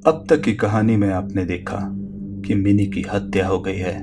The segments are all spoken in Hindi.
अब तक की कहानी में आपने देखा कि मिनी की हत्या हो गई है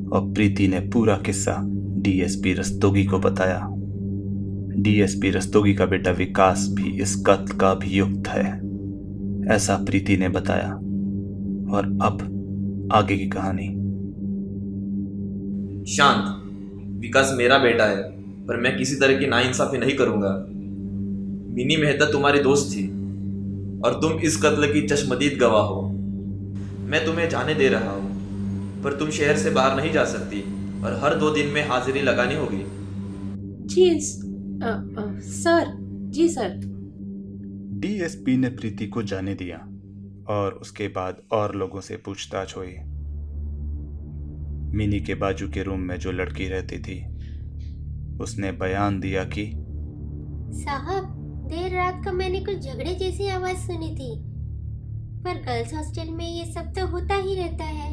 और प्रीति ने पूरा किस्सा डीएसपी रस्तोगी को बताया। डीएसपी रस्तोगी का बेटा विकास भी इस कत्ल का अभियुक्त है, ऐसा प्रीति ने बताया। और अब आगे की कहानी। शांत, विकास मेरा बेटा है, पर मैं किसी तरह की नाइंसाफी नहीं करूंगा। मिनी मेहता तुम्हारी दोस्त थी और तुम इस कत्ल की चश्मदीद गवाह हो। मैं तुम्हें जाने दे रहा हूं, पर तुम शहर से बाहर नहीं जा सकती और हर 2 दिन में हाजिरी लगानी होगी। जी सर। जी सर। डीएसपी ने प्रीति को जाने दिया और उसके बाद और लोगों से पूछताछ हुई। मिनी के बाजू के रूम में जो लड़की रहती थी उसने बयान दिया कि साहब, देर रात को मैंने कुछ झगड़े जैसी आवाज सुनी थी, पर गर्ल्स हॉस्टल में ये सब तो होता ही रहता है।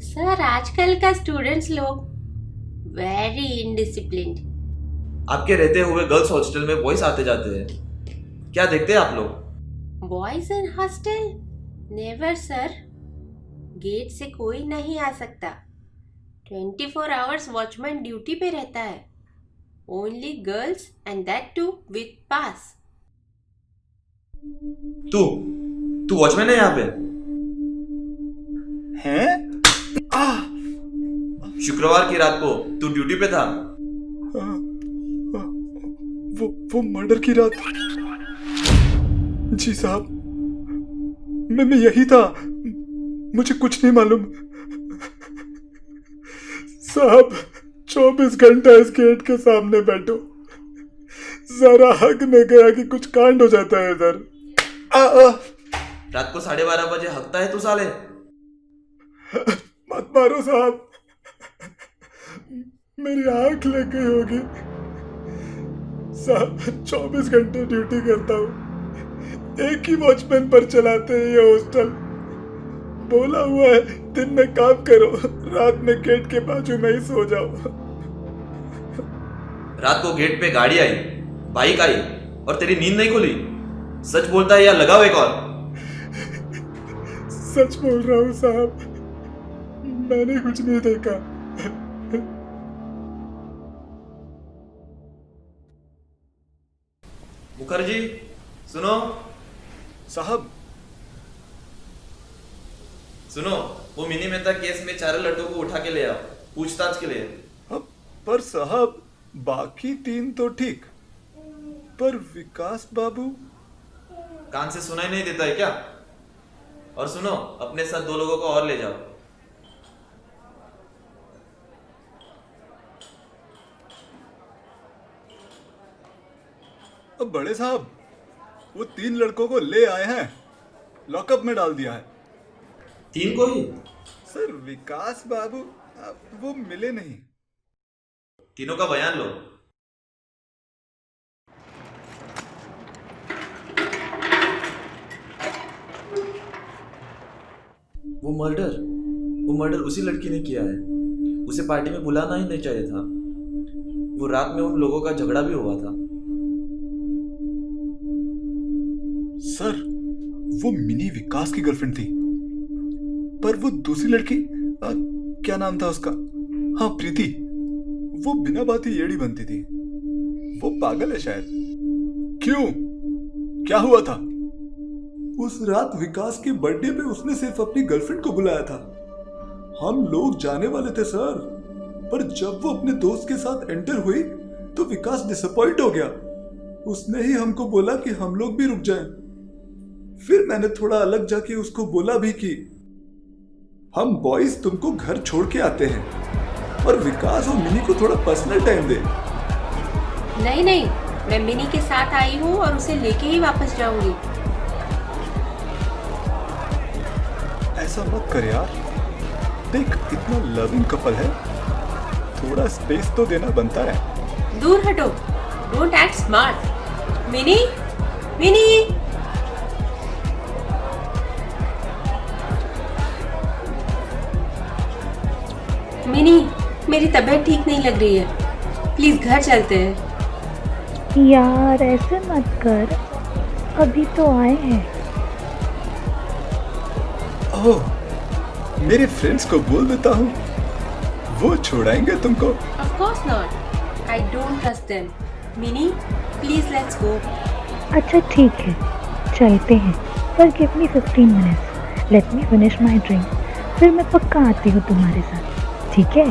सर, आजकल का स्टूडेंट्स लोग वेरी इनडिसिप्लिन्ड। आपके रहते हुए गर्ल्स हॉस्टल में बॉयज आते जाते हैं, क्या देखते हैं आप लोग? Boys in hostel? Never sir, gate से कोई नहीं आ सकता। 24 आवर्स वॉचमैन ड्यूटी पे रहता है। Only girls and that too with pass. तू वॉचमैन है यहाँ पे? हैं? शुक्रवार की रात को तू ड्यूटी पे था? वो मर्डर की रात। जी साहब, मैं यही था, मुझे कुछ नहीं मालूम। साहब, 24 घंटा इस गेट के सामने बैठो, जरा हक ने गया कि कुछ कांड हो जाता है इधर। रात को 12:30 बजे हकता है तू साले? मत मारो साहब, मेरी आंख लग गई होगी। साहब, 24 घंटे ड्यूटी करता हूँ, एक ही वॉचमैन पर चलाते हैं ये हॉस्टल। बोला हुआ है दिन में काम करो, रात में गेट के बाजू में ही सो जाओ। रात को गेट पे गाड़ी आई, बाइक आई और तेरी नींद नहीं खुली? सच बोलता है या लगाओ एक और? सच बोल रहा हूँ साहब, मैंने कुछ नहीं देखा। मुखर्जी, सुनो सुनो, वो मिनी मेहता केस में 4 लड़कों को उठा के ले आओ पूछताछ के लिए। पर साहब, बाकी 3 तो ठीक, पर विकास बाबू? कान से सुनाई नहीं देता है क्या? और सुनो, अपने साथ 2 लोगों को और ले जाओ। अब बड़े साहब, वो 3 लड़कों को ले आए हैं, लॉकअप में डाल दिया है। 3 को ही? सर, विकास बाबू वो मिले नहीं। तीनों का बयान लो। वो मर्डर उसी लड़की ने किया है। उसे पार्टी में बुलाना ही नहीं चाहिए था। वो रात में उन लोगों का झगड़ा भी हुआ था। सर, वो मिनी विकास की गर्लफ्रेंड थी, पर वो दूसरी लड़की, क्या नाम था उसका? हाँ, प्रीति। वो बिना बात ही येड़ी बनती थी। वो पागल है शायद। क्यों? क्या हुआ था? उस रात विकास के बर्थडे पे उसने सिर्फ अपनी गर्लफ्रेंड को बुलाया था। हम लोग जाने वाले थे सर, पर जब वो अपने दोस्त के साथ एंटर हुई तो विकास डिसअपॉइंट हो गया। उसने ही हमको बोला कि हम लोग भी रुक जाएं। फिर मैंने थोड़ा अलग जाके उसको बोला भी कि हम बॉयज तुमको घर छोड़ के आते हैं और विकास और मिनी को थोड़ा पर्सनल टाइम दे। नहीं, मैं मिनी के साथ आई हूँ और उसे लेके ही वापस जाऊंगी। ऐसा मत कर यार, देख इतना लविंग कपल है, थोड़ा स्पेस तो देना बनता है। दूर हटो, डोंट एक्ट स्मार्ट। मिनी, मेरी तबीयत ठीक नहीं लग रही है, प्लीज घर चलते हैं। यार ऐसे मत कर, अभी तो आए हैं। ओह, मेरे फ्रेंड्स को बोल देता हूँ, वो छोड़ाएंगे तुमको। Of course not. I don't trust them. Minnie, please let's go. अच्छा ठीक है, चलते हैं, पर give me 15 minutes, let me finish my drink, फिर मैं पक्का आती हूँ तुम्हारे साथ, ठीक है?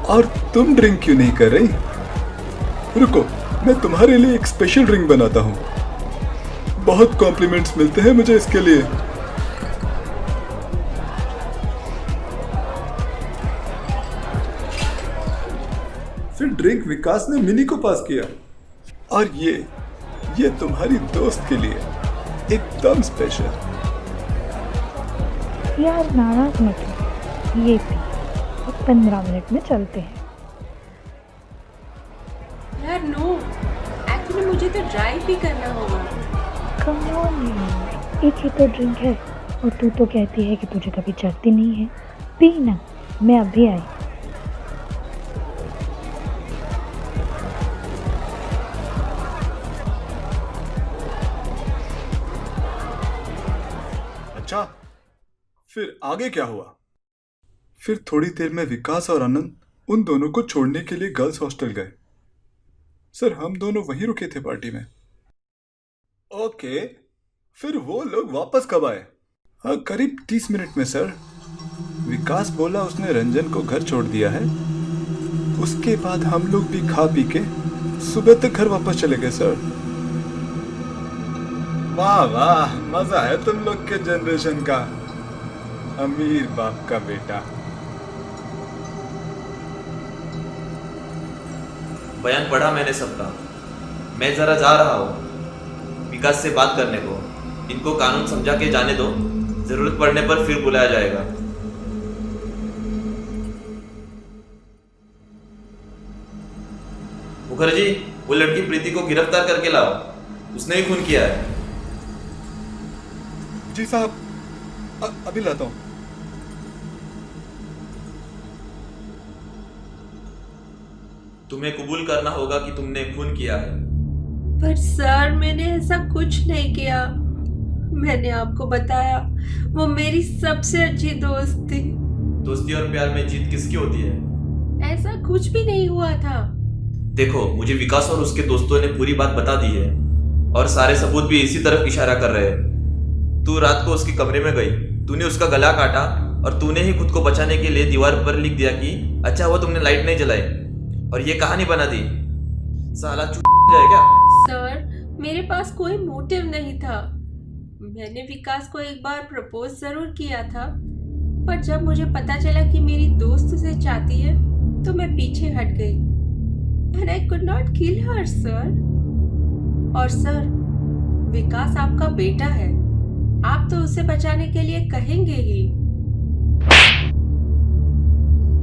और तुम ड्रिंक क्यों नहीं कर रही? रुको, मैं तुम्हारे लिए एक स्पेशल ड्रिंक बनाता हूँ। बहुत कॉम्प्लीमेंट्स मिलते हैं मुझे इसके लिए। फिर ड्रिंक विकास ने मिनी को पास किया, और ये तुम्हारी दोस्त के लिए एकदम स्पेशल। यार नाराज मत हो, ये पी, और 15 मिनट में चलते हैं। यार नो, एक्चुअली मुझे तो ड्राइव भी करना होगा। कम ऑन यार, एक ही तो ड्रिंक है, और तू तो कहती है कि तुझे कभी चढ़ती नहीं है। पी ना, मैं अभी आई। अच्छा, फिर आगे क्या हुआ? फिर थोड़ी देर में विकास और आनंद उन दोनों को छोड़ने के लिए गर्ल्स हॉस्टल गए। सर, हम दोनों वहीं रुके थे पार्टी में। ओके, फिर वो लोग वापस कब आए? हाँ, करीब 30 मिनट में सर। विकास बोला उसने रंजन को घर छोड़ दिया है। उसके बाद हम लोग भी खा पी के सुबह तक घर वापस चले गए सर। वाह वाह, मजा है तुम लोग के जनरेशन का। अमीर बाप का बेटा। बयान पढ़ा मैंने सबका। मैं जरा जा रहा हूँ विकास से बात करने को। इनको कानून समझा के जाने दो, जरूरत पड़ने पर फिर बुलाया जाएगा। मुखर्जी, वो लड़की प्रीति को गिरफ्तार करके लाओ, उसने ही खून किया है। जी साहब, अभी लाता हूँ। तुम्हें कबूल करना होगा कि तुमने खून किया है। पर सर, मैंने ऐसा कुछ नहीं किया। मैंने आपको बताया, वो मेरी सबसे अच्छी दोस्त थी। दोस्ती और प्यार में जीत किसकी होती है? ऐसा कुछ भी नहीं हुआ था। देखो, मुझे विकास और उसके दोस्तों ने पूरी बात बता दी है, और सारे सबूत भी इसी तरफ इशारा कर रहे हैं। तू रात को उसके कमरे में गई, तूने उसका गला काटा, और तूने ही खुद को बचाने के लिए दीवार पर लिख दिया कि अच्छा हुआ तुमने लाइट नहीं जलाई, और ये कहानी बना दी। साला जाए क्या? सर, मेरे पास कोई मोटिव नहीं था। मैंने विकास को एक बार प्रपोज जरूर किया था, पर जब मुझे पता चला कि मेरी दोस्त उसे चाहती है तो मैं पीछे हट गई। And I could not kill her, sir. और सर, विकास आपका बेटा है, आप तो उसे बचाने के लिए कहेंगे ही।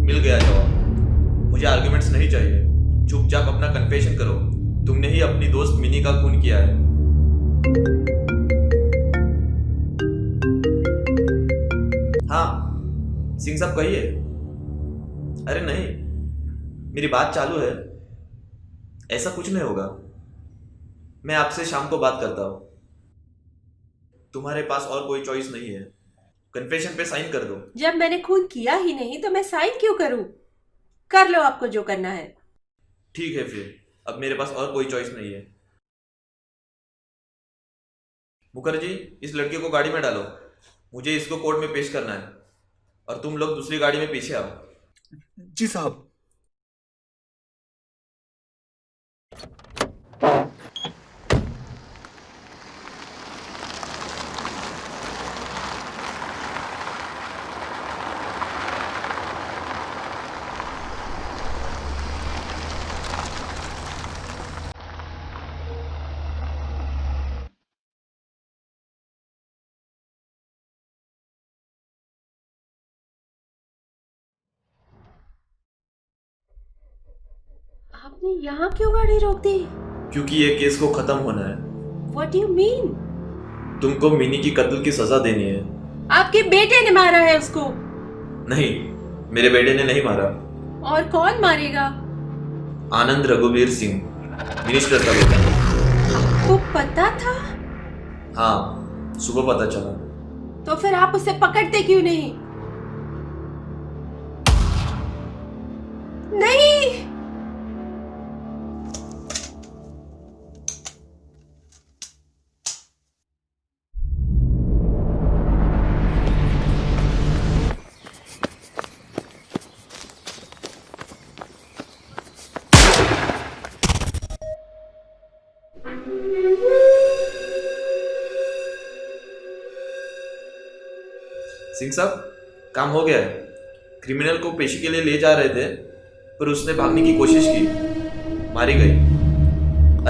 मिल गया जवाब। मुझे आर्गुमेंट्स नहीं चाहिए। चुपचाप अपना कन्फेशन करो, तुमने ही अपनी दोस्त मिनी का खून किया है। हाँ, सिंह साहब कहिए। अरे नहीं, मेरी बात चालू है। ऐसा कुछ नहीं होगा। मैं आपसे शाम को बात करता हूँ। तुम्हारे पास और कोई चॉइस नहीं है। कन्फेशन पे साइन कर दो। जब मैंने खून किया ही नहीं तो मैं साइन क्यों करूं? कर लो आपको जो करना है। ठीक है, फिर अब मेरे पास और कोई चॉइस नहीं है। मुखर्जी, इस लड़के को गाड़ी में डालो, मुझे इसको कोर्ट में पेश करना है, और तुम लोग दूसरी गाड़ी में पीछे आओ। जी साहब। आपने यहाँ क्यों गाड़ी रोक दी? क्योंकि ये केस को खत्म होना है। What do you mean? तुमको मिनी की कत्ल की सजा देनी है। आपके बेटे ने मारा है उसको। नहीं, मेरे बेटे ने नहीं मारा। और कौन मारेगा? आनंद रघुवीर सिंह, मिनिस्टर का बेटा। आपको पता था? हाँ, सुबह पता चला। तो फिर आप उसे पकड़ते क्यों नहीं? नहीं। सिंह साहब, काम हो गया है। क्रिमिनल को पेशी के लिए ले जा रहे थे, पर उसने भागने की कोशिश की, मारी गई।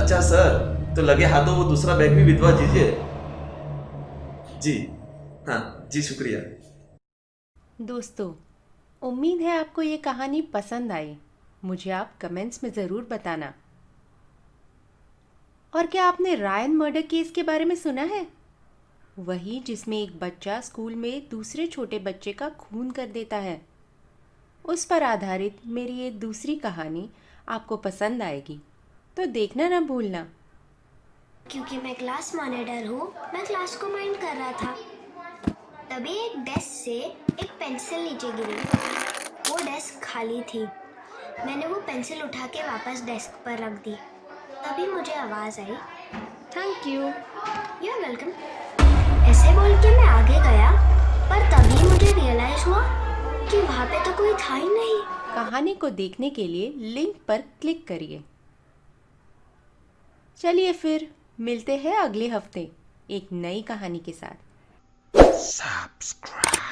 अच्छा सर, तो लगे हाथों वो दूसरा बैग भी भिजवा दीजिए। जी हाँ जी, शुक्रिया। दोस्तों, उम्मीद है आपको ये कहानी पसंद आई। मुझे आप कमेंट्स में ज़रूर बताना। और क्या आपने रायन मर्डर केस के बारे में सुना है? वही जिसमें एक बच्चा स्कूल में दूसरे छोटे बच्चे का खून कर देता है। उस पर आधारित मेरी ये दूसरी कहानी आपको पसंद आएगी, तो देखना ना भूलना। क्योंकि मैं क्लास मॉनिटर हूँ, मैं क्लास को माइंड कर रहा था। तभी एक डेस्क से एक पेंसिल नीचे गिरी। वो डेस्क खाली थी। मैंने वो पेंसिल उठा के वापस डेस्क पर रख दी। तभी मुझे आवाज़ आई, thank you. You are welcome. ऐसे बोल के मैं आगे गया, पर तभी मुझे रियलाइज हुआ कि वहाँ पे तो कोई था ही नहीं। कहानी को देखने के लिए लिंक पर क्लिक करिए। चलिए फिर मिलते हैं अगले हफ्ते एक नई कहानी के साथ। Subscribe.